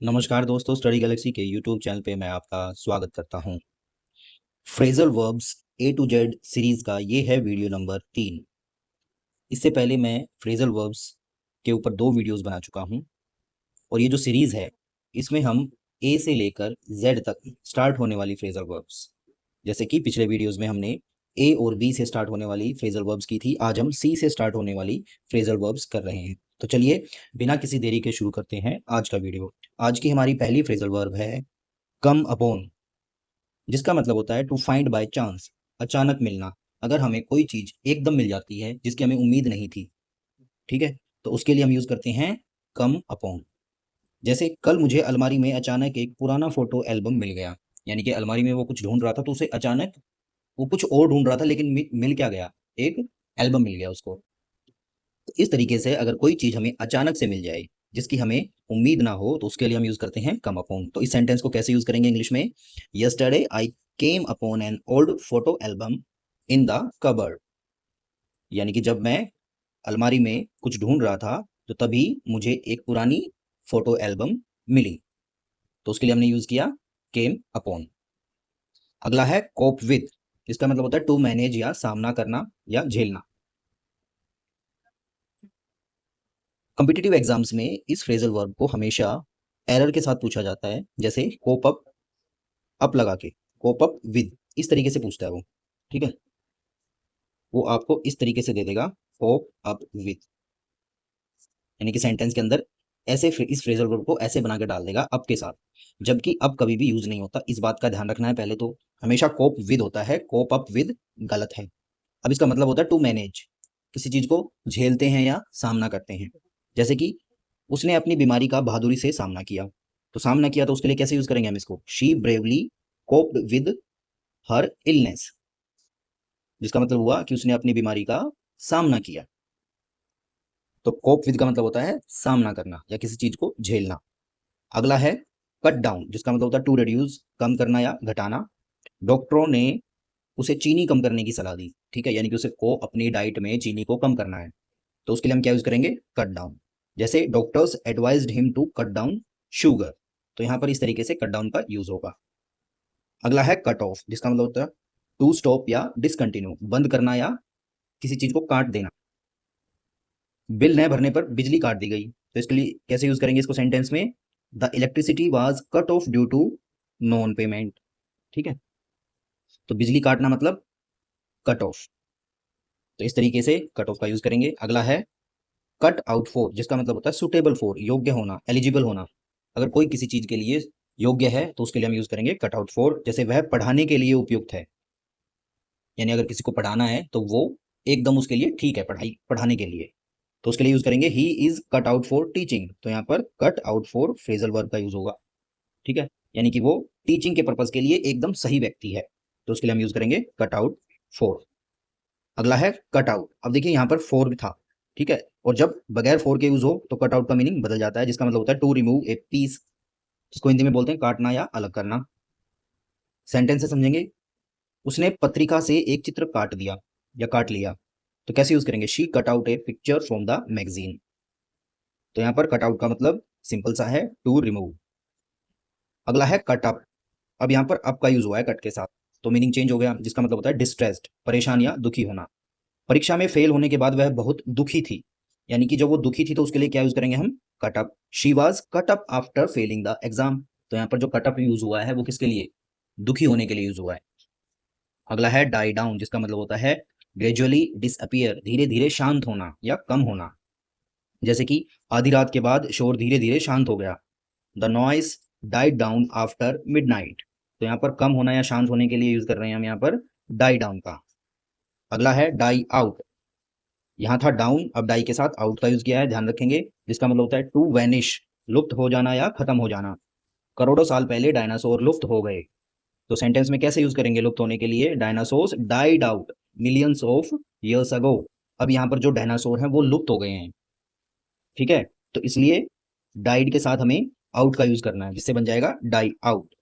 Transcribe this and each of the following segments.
नमस्कार दोस्तों, Study Galaxy के यूट्यूब चैनल पे मैं आपका स्वागत करता हूँ। Phrasal verbs A to Z series का ये है वीडियो नंबर 3। इससे पहले मैं फ्रेजल वर्ब्स के ऊपर 2 वीडियोस बना चुका हूँ और ये जो सीरीज है इसमें हम ए से लेकर जेड तक स्टार्ट होने वाली फ्रेजल वर्ब्स, जैसे कि पिछले वीडियोस में हमने ए और बी से स्टार्ट होने वाली फ्रेजल वर्ब्स की थी, आज हम सी से स्टार्ट होने वाली फ्रेजल वर्ब्स कर रहे हैं। तो चलिए बिना किसी देरी के शुरू करते हैं आज का वीडियो। आज की हमारी पहली फ्रेजल वर्ब है कम अपॉन, जिसका मतलब होता है टू फाइंड बाय चांस, अचानक मिलना। अगर हमें कोई चीज एकदम मिल जाती है जिसकी हमें उम्मीद नहीं थी, ठीक है, तो उसके लिए हम यूज करते हैं कम अपॉन। जैसे कल मुझे अलमारी में अचानक एक पुराना फोटो एल्बम मिल गया, यानी कि अलमारी में वो कुछ ढूंढ रहा था तो उसे अचानक वो कुछ और ढूंढ रहा था लेकिन मिल क्या गया, एक एल्बम मिल गया उसको। तो इस तरीके से अगर कोई चीज हमें अचानक से मिल जाए जिसकी हमें उम्मीद ना हो तो उसके लिए हम यूज करते हैं कम अपॉन। तो इस सेंटेंस को कैसे यूज करेंगे इंग्लिश में? Yesterday I came upon an old photo album in the cupboard, यानी कि जब मैं अलमारी में कुछ ढूंढ रहा था तो तभी मुझे एक पुरानी फोटो एल्बम मिली, तो उसके लिए हमने यूज किया केम अपॉन। अगला है कोप विद, इसका मतलब होता है टू मैनेज या सामना करना या झेलना। कॉम्पिटिटिव एग्जाम्स में इस फ्रेजल वर्ब को हमेशा एरर के साथ पूछा जाता है, जैसे कोप अप लगा के, कोप अप विद, इस तरीके से पूछता है वो, ठीक है। वो आपको इस तरीके से दे देगा कोप अप विद, यानी कि सेंटेंस के अंदर ऐसे इस फ्रेजल वर्ब को ऐसे बना के डाल देगा अप के साथ, जबकि अप कभी भी यूज नहीं होता। इस बात का ध्यान रखना है पहले तो, हमेशा कोप विद होता है, कोप अप विद गलत है। अब इसका मतलब होता है टू मैनेज, किसी चीज को झेलते हैं या सामना करते हैं। जैसे कि उसने अपनी बीमारी का बहादुरी से सामना किया, तो सामना किया तो उसके लिए कैसे यूज करेंगे हम इसको? She bravely coped with her illness, जिसका मतलब हुआ कि उसने अपनी बीमारी का सामना किया। तो कोप विद का मतलब होता है सामना करना या किसी चीज को झेलना। अगला है कट डाउन, जिसका मतलब होता है टू रिड्यूस, कम करना या घटाना। डॉक्टरों ने उसे चीनी कम करने की सलाह दी, ठीक है, यानी कि उसे को अपनी डाइट में चीनी को कम करना है, तो उसके लिए हम क्या यूज करेंगे? Cut down. जैसे doctors advised him to cut down sugar, तो यहां पर इस तरीके से कट डाउन का यूज होगा। अगला है कट ऑफ, जिसका मतलब होता है टू स्टॉप या डिसकंटिन्यू, बंद करना या किसी चीज को काट देना। बिल न भरने पर बिजली काट दी गई, तो इसके लिए कैसे यूज करेंगे इसको सेंटेंस में? The electricity was cut off due to non payment, ठीक है, तो बिजली काटना मतलब कट ऑफ, तो इस तरीके से कट ऑफ का यूज करेंगे। अगला है कट आउट फॉर, जिसका मतलब होता है सुटेबल फॉर, योग्य होना, एलिजिबल होना। अगर कोई किसी चीज के लिए योग्य है तो उसके लिए हम यूज करेंगे कट आउट फॉर। जैसे वह पढ़ाने के लिए उपयुक्त है, यानी अगर किसी को पढ़ाना है तो वो एकदम उसके लिए ठीक है पढ़ाई पढ़ाने के लिए, तो उसके लिए यूज करेंगे he is cut out for teaching, तो यहाँ पर cut out for phrasal verb का यूज होगा, ठीक है, यानी कि वो टीचिंग के पर्पज के लिए एकदम सही व्यक्ति है, तो उसके लिए हम यूज करेंगे कट आउट फॉर। अगला है कट आउट। अब देखिए यहाँ पर फोर भी था, ठीक है, और जब बगैर फोर के यूज हो तो कट आउट का मीनिंग बदल जाता है, जिसका मतलब होता है टू रिमूव ए पीस, जिसको हिंदी में बोलते हैं काटना या अलग करना। सेंटेंस से समझेंगे, उसने पत्रिका से एक चित्र काट दिया या काट लिया, तो कैसे यूज करेंगे? She cut out A picture from the magazine, तो यहाँ पर कट आउट का मतलब सिंपल सा है टू रिमूव। अगला है कट अप। अब यहाँ पर अप का यूज हुआ है कट के साथ, तो मीनिंग चेंज हो गया, जिसका मतलब होता है डिस्ट्रेस्ड, परेशान या दुखी होना। परीक्षा में फेल होने के बाद वह बहुत दुखी थी, यानी कि जब वो दुखी थी तो उसके लिए क्या यूज करेंगे हम? Cut up. She was cut up after failing the exam, तो यहाँ पर जो कट अप यूज हुआ है वो किसके लिए? दुखी होने के लिए यूज हुआ है। अगला है डाई डाउन, जिसका मतलब होता है ग्रेजुअली डिसअपियर, धीरे धीरे शांत होना या कम होना। जैसे कि आधी रात के बाद शोर धीरे धीरे शांत हो गया, the noise died down after midnight, तो यहाँ पर कम होना या शांत होने के लिए यूज कर रहे हैं हम यहाँ पर डाई डाउन का। अगला है डाई आउट, यहाँ था डाउन, अब डाई के साथ आउट का यूज किया है, ध्यान रखेंगे, जिसका मतलब होता है टू वैनिश, लुप्त हो जाना या खत्म हो जाना। करोड़ों साल पहले डायनासोर लुप्त हो गए, तो सेंटेंस में कैसे यूज करेंगे लुप्त होने के लिए? Dinosaurs died out millions of years ago, अब यहाँ पर जो डायनासोर हैं वो लुप्त हो गए हैं, ठीक है, तो इसलिए डाइड के साथ हमें आउट का यूज करना है, जिससे बन जाएगा डाई आउट।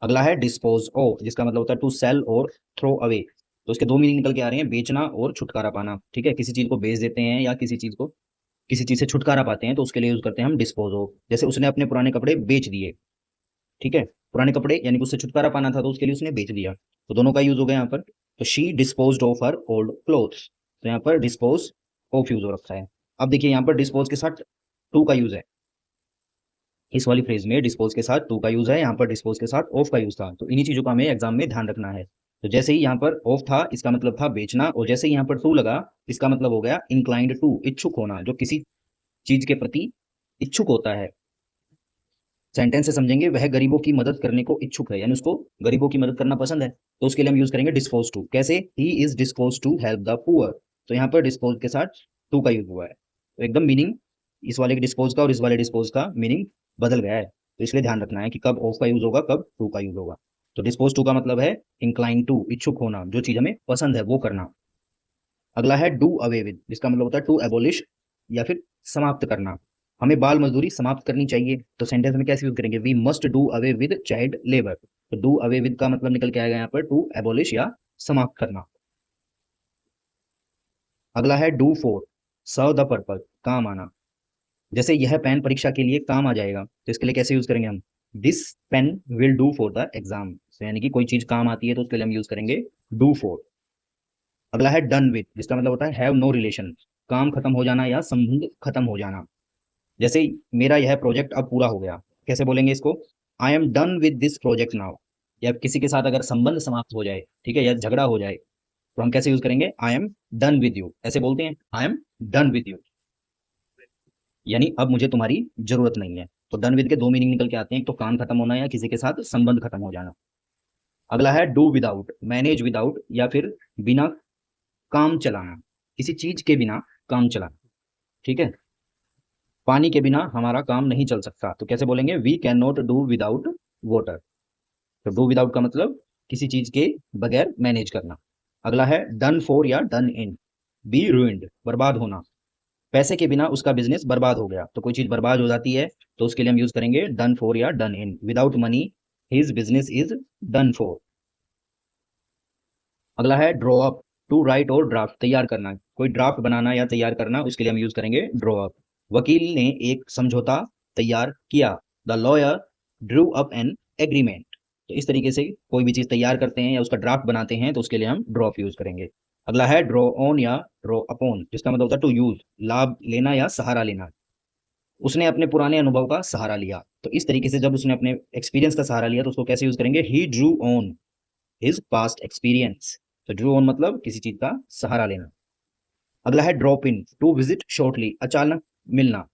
अगला है डिस्पोज ऑफ, जिसका मतलब होता है टू सेल और थ्रो अवे, तो उसके दो मीनिंग निकल के आ रहे हैं, बेचना और छुटकारा पाना, ठीक है, किसी चीज को बेच देते हैं या किसी चीज को किसी चीज से छुटकारा पाते हैं तो उसके लिए यूज करते हैं हम डिस्पोज ऑफ। जैसे उसने अपने पुराने कपड़े बेच दिए, ठीक है, पुराने कपड़े यानी कि उससे छुटकारा पाना था तो उसके लिए उसने बेच दिया, तो दोनों का यूज हो गया यहाँ पर। तो she disposed of her old clothes, तो यहाँ पर डिस्पोज ऑफ यूज हो रखा है। अब देखिए यहाँ पर डिस्पोज के साथ टू का यूज है, इस वाली फ्रेज में डिस्पोज के साथ टू का यूज है, यहाँ पर डिस्पोज के साथ ऑफ का यूज था। तो इन्हीं चीजों का हमें एग्जाम में ध्यान रखना है। तो जैसे ही यहाँ पर ऑफ था इसका मतलब था बेचना, और जैसे ही यहाँ पर टू लगा इसका मतलब हो गया इंक्लाइंड टू, इच्छुक होना, जो किसी चीज के प्रति इच्छुक होता है। सेंटेंस से समझेंगे वह गरीबों की मदद करने को इच्छुक है, यानी उसको गरीबों की मदद करना पसंद है, तो उसके लिए हम यूज करेंगे डिस्पोज टू। कैसे? He is dispose to help the poor, तो यहाँ पर डिस्पोज के साथ टू का यूज हुआ है, तो एकदम मीनिंग इस वाले के डिस्पोज का और इस वाले डिस्पोज का मीनिंग बदल गया है। तो इसलिए ध्यान रखना है कि कब ऑफ का यूज होगा, कब टू का यूज होगा। तो डिस्पोज टू का मतलब है इंक्लाइन टू, इच्छुक होना, जो चीज हमें पसंद है वो करना। अगला है डू अवे विद, जिसका मतलब होता है टू एबोलिश, या फिर समाप्त करना। हमें बाल मजदूरी समाप्त करनी चाहिए, तो सेंटेंस में कैसे यूज करेंगे? We must do away with child labour, तो डू अवे विद का मतलब निकल के आएगा यहाँ पर टू एबोलिश या समाप्त करना। अगला है do for, serve the purpose, काम आना। जैसे यह पेन परीक्षा के लिए काम आ जाएगा, तो इसके लिए कैसे यूज करेंगे हम? This pen will do for the exam, यानी कि कोई चीज काम आती है तो उसके लिए हम यूज करेंगे डू फॉर। अगला है डन विद, जिसका मतलब होता है हैव नो रिलेशन, काम खत्म हो जाना या संबंध खत्म हो जाना। जैसे मेरा यह प्रोजेक्ट अब पूरा हो गया, कैसे बोलेंगे इसको? I am done with this project now. या किसी के साथ अगर संबंध समाप्त हो जाए, ठीक है, या झगड़ा हो जाए, तो हम कैसे यूज करेंगे? I am done with you, ऐसे बोलते हैं, I am done with you, यानी अब मुझे तुम्हारी जरूरत नहीं है। तो डन विद के दो मीनिंग निकल के आते हैं, एक तो काम खत्म होना या किसी के साथ संबंध खत्म हो जाना। अगला है डू विदाउट, मैनेज विदाउट, या फिर बिना काम चलाना, किसी चीज के बिना काम चलाना, ठीक है। पानी के बिना हमारा काम नहीं चल सकता, तो कैसे बोलेंगे? We can not do without water. तो डू विदाउट का मतलब किसी चीज के बगैर मैनेज करना। अगला है डन फॉर या डन इन, बी रूइंड, बर्बाद होना, पैसे के बिना उसका बिजनेस बर्बाद हो गया, तो कोई चीज बर्बाद हो जाती है तो उसके लिए हम यूज करेंगे डन फॉर या done in. Without money his business is done for. अगला है ड्रॉ अप, टू राइट और ड्राफ्ट, तैयार करना, कोई ड्राफ्ट बनाना या तैयार करना, उसके लिए हम यूज करेंगे ड्रॉ अप। वकील ने एक समझौता तैयार किया, the lawyer Drew up an agreement. तो इस तरीके से कोई भी चीज तैयार करते हैं या उसका ड्राफ्ट बनाते हैं तो उसके लिए हम ड्रॉ अप यूज करेंगे। अगला है ड्रॉ ऑन या ड्रॉ अपॉन, जिसका मतलब होता है टू यूज, लाभ लेना या सहारा लेना। उसने अपने पुराने अनुभव का सहारा लिया, तो इस तरीके से जब उसने अपने एक्सपीरियंस का सहारा लिया तो उसको कैसे यूज करेंगे? He drew on his past experience. तो ड्रू ऑन मतलब किसी चीज का सहारा लेना। अगला है drop in, to visit shortly, अचानक मिलना।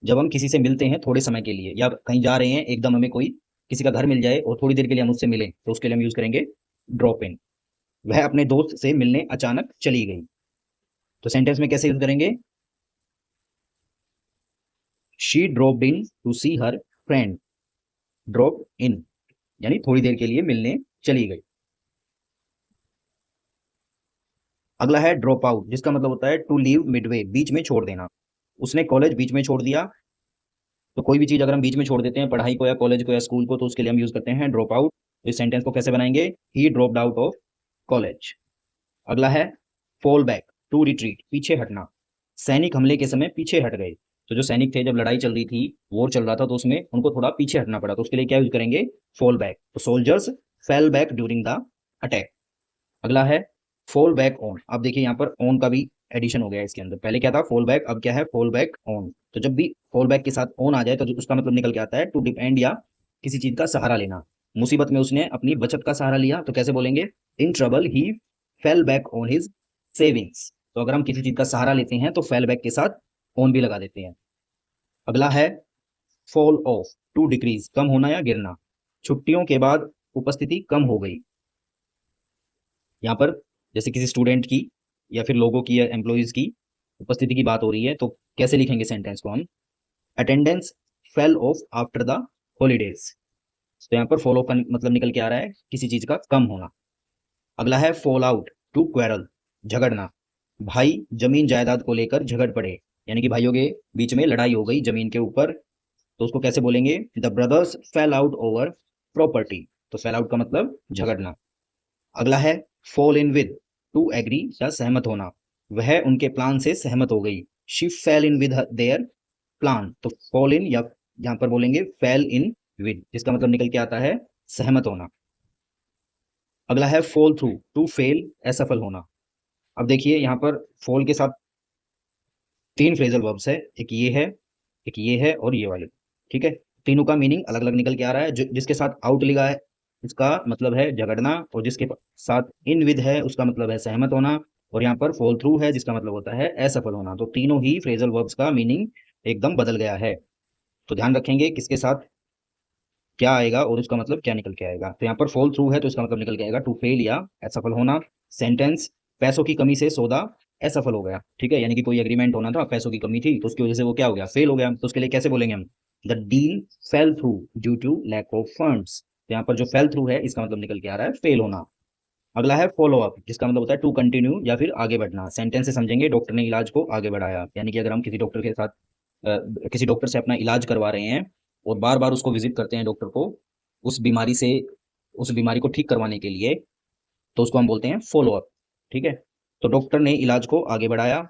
जब हम किसी से मिलते हैं थोड़े समय के लिए या कहीं जा रहे हैं, एकदम हमें कोई किसी का घर मिल जाए और थोड़ी देर के लिए हम उससे मिलें, तो उसके लिए हम यूज करेंगे ड्रॉप इन। वह अपने दोस्त से मिलने अचानक चली गई, तो सेंटेंस में कैसे यूज करेंगे? She dropped in to see her friend, drop in यानी थोड़ी देर के लिए मिलने चली गई। अगला है ड्रॉप आउट, जिसका मतलब होता है टू लीव मिडवे, बीच में छोड़ देना। उसने कॉलेज बीच में छोड़ दिया, तो कोई भी चीज अगर हम बीच में छोड़ देते हैं, पढ़ाई को या कॉलेज को या स्कूल को, तो उसके लिए हम यूज करते हैं ड्रॉप आउट। इस सेंटेंस को कैसे बनाएंगे? ही ड्रॉप्ड आउट ऑफ कॉलेज। अगला है फॉल बैक, टू रिट्रीट, पीछे हटना। सैनिक हमले के समय पीछे हट गए, तो जो सैनिक थे जब लड़ाई चल रही थी, वॉर चल रहा था, तो उसमें उनको थोड़ा पीछे हटना पड़ा, तो उसके लिए क्या यूज करेंगे? Fall back. तो soldiers fell back during the attack. अगला है फॉल बैक ऑन, अब देखिए यहाँ पर ऑन का भी एडिशन हो गया है इसके अंदर, पहले क्या था? फॉल बैक, अब क्या है? Fall back on. तो जब भी फॉल बैक के साथ ऑन आ जाए तो उसका मतलब निकल के आता है टू डिपेंड या किसी चीज का सहारा लेना। मुसीबत में उसने अपनी बचत का सहारा लिया, तो कैसे बोलेंगे? In trouble he fell back on his savings. तो अगर हम किसी चीज का सहारा लेते हैं तो फेल बैक के साथ ऑन भी लगा देते हैं। अगला है फॉल ऑफ, टू डिक्रीज, कम होना या गिरना। छुट्टियों के बाद उपस्थिति कम हो गई। यहाँ पर जैसे किसी स्टूडेंट की या फिर लोगों की या एम्प्लॉयज की उपस्थिति की बात हो रही है, तो कैसे लिखेंगे सेंटेंस को हम? Attendance fell off after the holidays. तो यहाँ पर फॉल ऑफ का मतलब निकल के आ रहा है किसी चीज का कम होना। अगला है फॉल आउट, टू क्वेरल, झगड़ना। भाई जमीन जायदाद को लेकर झगड़ पड़े, यानी कि भाइयों के बीच में लड़ाई हो गई जमीन के ऊपर, तो उसको कैसे बोलेंगे? The brothers fell out over property. तो फेल आउट का मतलब झगड़ना। अगला है fall in with, to agree या सहमत होना। वह उनके प्लान से सहमत हो गई, she fail in with their plan, तो फॉल इन या यहाँ पर बोलेंगे फेल इन विद, जिसका मतलब निकल के आता है सहमत होना। अगला है फॉल थ्रू, टू फेल, असफल होना। अब देखिए यहाँ पर फॉल के साथ तीन फ्रेजल वर्ब्स है, एक ये है, एक ये है और ये वाले, ठीक है। तीनों का मीनिंग अलग अलग निकल के आ रहा है। जिसके साथ आउट लिखा है उसका मतलब है झगड़ना, और जिसके साथ इन विद है उसका मतलब है सहमत होना, और यहाँ पर फॉल थ्रू है जिसका मतलब होता है असफल होना। तो तीनों ही फ्रेजल वर्ब्स का मीनिंग एकदम बदल गया है। तो ध्यान रखेंगे किसके साथ क्या आएगा और उसका मतलब क्या निकल के आएगा। तो यहाँ पर फॉल थ्रू है तो इसका मतलब निकल के आएगा टू फेल या असफल होना। सेंटेंस, पैसों की कमी से सौदा असफल हो गया, ठीक है, यानी कि कोई एग्रीमेंट होना था, पैसों की कमी थी तो उसकी वजह से वो क्या हो गया, फेल हो गया। तो उसके लिए कैसे बोलेंगे हम, the deal fell through due to lack of funds. तो यहाँ पर जो फेल थ्रू है इसका मतलब निकल के आ रहा है फेल होना। अगला है फॉलो अप, जिसका मतलब होता है टू कंटिन्यू या फिर आगे बढ़ना। सेंटेंस से समझेंगे डॉक्टर ने इलाज को आगे बढ़ाया, यानी कि अगर हम किसी डॉक्टर के साथ किसी डॉक्टर से अपना इलाज करवा रहे हैं और बार बार उसको विजिट करते हैं डॉक्टर को उस बीमारी से, उस बीमारी को ठीक करवाने के लिए, तो उसको हम बोलते हैं फॉलो अप, ठीक है। तो डॉक्टर ने इलाज को आगे बढ़ाया,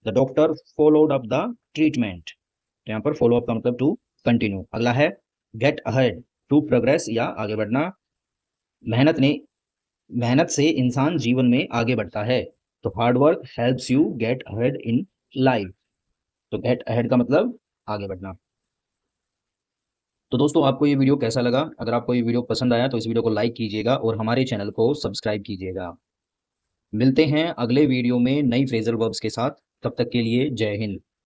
the doctor followed up the treatment. तो यहाँ पर फॉलो अप का मतलब टू कंटिन्यू। अगला है गेट अहेड, टू प्रोग्रेस या आगे बढ़ना। मेहनत ने मेहनत से इंसान जीवन में आगे बढ़ता है, तो hard work helps you get ahead in life. तो गेट अहेड का मतलब आगे बढ़ना। तो दोस्तों आपको ये वीडियो कैसा लगा? अगर आपको ये वीडियो पसंद आया तो इस वीडियो को लाइक कीजिएगा और हमारे चैनल को सब्सक्राइब कीजिएगा। मिलते हैं अगले वीडियो में नई फ्रेजल वर्ब्स के साथ, तब तक के लिए जय हिंद।